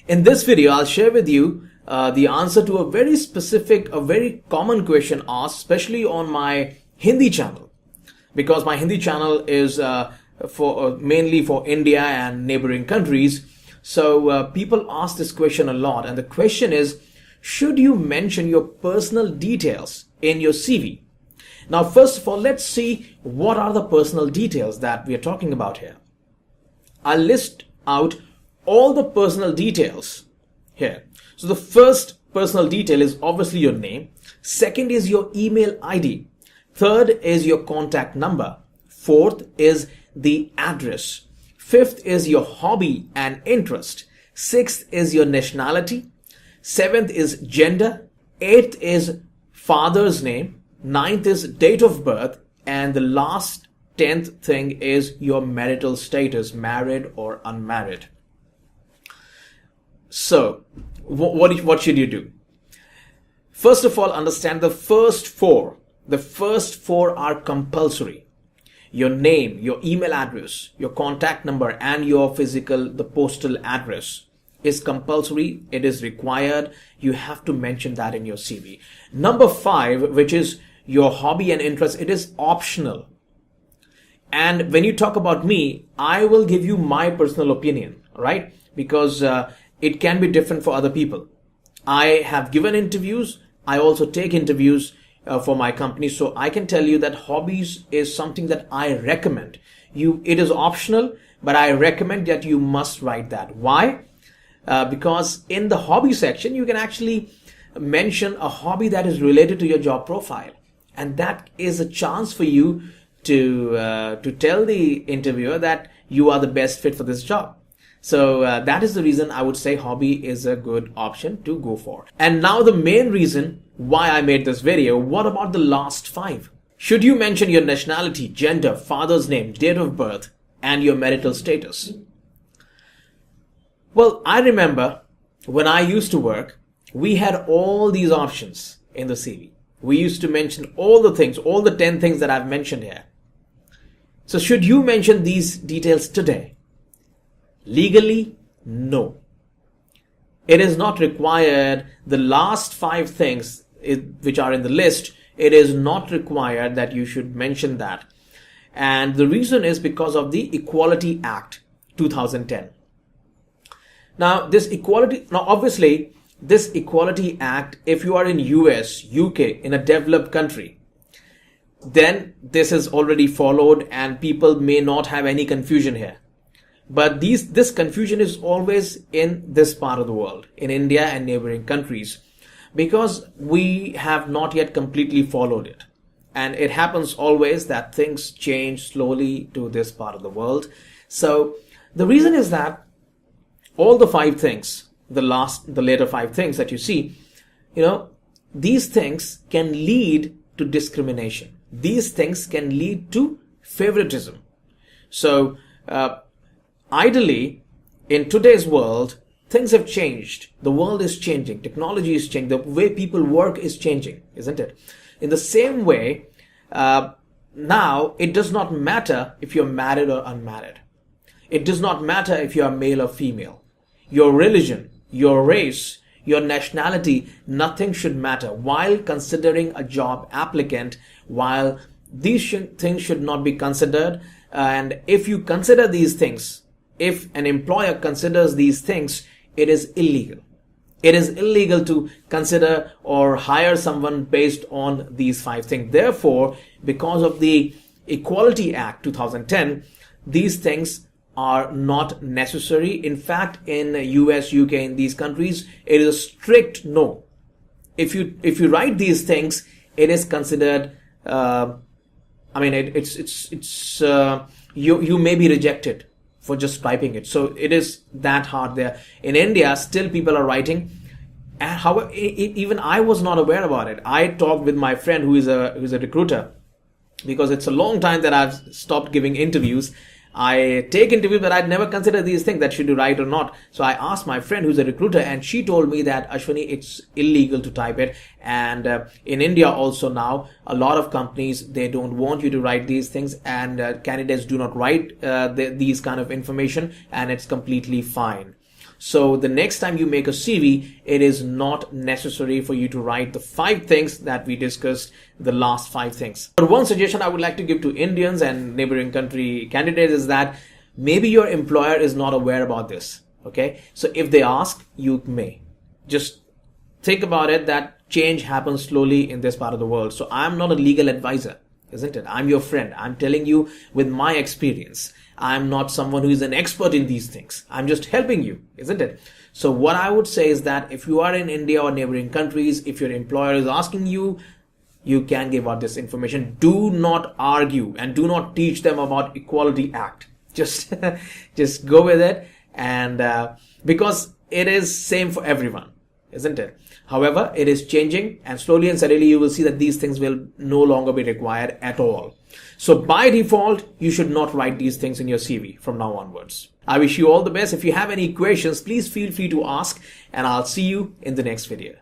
In this video, I'll share with you the answer to a very specific, a very common question asked, especially on my Hindi channel, because my Hindi channel is mainly for India and neighboring countries. So people ask this question a lot, and the question is, should you mention your personal details in your CV? Now, first of all, let's see what are the personal details that we are talking about here. I'll list out all the personal details here. So the first personal detail is obviously your name. Second is your email ID. Third is your contact number. Fourth is the address. Fifth is your hobby and interest. Sixth is your nationality. Seventh is gender. Eighth is father's name. Ninth is date of birth. And the last 10th thing is your marital status, married or unmarried. So, what should you do? First of all, understand the first four. The first four are compulsory. Your name, your email address, your contact number, and your the postal address is compulsory. It is required. You have to mention that in your CV. Number 5, which is your hobby and interest, it is optional. And when you talk about me, I will give you my personal opinion, right? Because it can be different for other people. I have given interviews. I also take interviews for my company. So I can tell you that hobbies is something that I recommend. It is optional, but I recommend that you must write that. Why? Because in the hobby section, you can actually mention a hobby that is related to your job profile. And that is a chance for you to tell the interviewer that you are the best fit for this job. So that is the reason I would say hobby is a good option to go for. And now the main reason why I made this video, what about the last 5? Should you mention your nationality, gender, father's name, date of birth, and your marital status? Well, I remember when I used to work, we had all these options in the CV. We used to mention all the things, all the 10 things that I've mentioned here. So should you mention these details today? Legally, no. It is not required. The last 5 things which are in the list, it is not required that you should mention that. And the reason is because of the Equality Act 2010. Now, obviously, this Equality Act, if you are in US, UK, in a developed country, then this is already followed and people may not have any confusion here. But this confusion is always in this part of the world, in India and neighboring countries, because we have not yet completely followed it. And it happens always that things change slowly to this part of the world. So the reason is that all the 5 things, the later 5 things that you see, these things can lead to discrimination. These things can lead to favoritism. So, ideally, in today's world, things have changed. The world is changing. Technology is changing. The way people work is changing, isn't it? In the same way, now it does not matter if you're married or unmarried. It does not matter if you are male or female. Your religion, your race, your nationality, nothing should matter while considering a job applicant, while these things should not be considered. And if you consider these things, if an employer considers these things, it is illegal. It is illegal to consider or hire someone based on these 5 things. Therefore, because of the Equality Act 2010, these things are not necessary. In fact, in US, UK, in these countries, it is a strict no. If you write these things, it is considered. You may be rejected for just typing it. So it is that hard there. In India, still people are writing. And however, even I was not aware about it. I talked with my friend who is a recruiter, because it's a long time that I've stopped giving interviews. I take interviews, but I'd never consider these things that should you write or not. So I asked my friend who's a recruiter, and she told me that, Ashwani, it's illegal to type it. And in India also now, a lot of companies, they don't want you to write these things, and candidates do not write these kind of information, and it's completely fine. So the next time you make a CV, it is not necessary for you to write the 5 things that we discussed, the last 5 things. But one suggestion I would like to give to Indians and neighboring country candidates is that maybe your employer is not aware about this. Okay, so if they ask, you may just think about it that change happens slowly in this part of the world. So I'm not a legal advisor, isn't it? I'm your friend. I'm telling you with my experience. I'm not someone who is an expert in these things. I'm just helping you, isn't it? So what I would say is that if you are in India or neighboring countries, if your employer is asking you, you can give out this information. Do not argue and do not teach them about Equality Act. Just go with it. And because it is same for everyone, isn't it? However, it is changing, and slowly and steadily you will see that these things will no longer be required at all. So by default, you should not write these things in your CV from now onwards. I wish you all the best. If you have any questions, please feel free to ask, and I'll see you in the next video.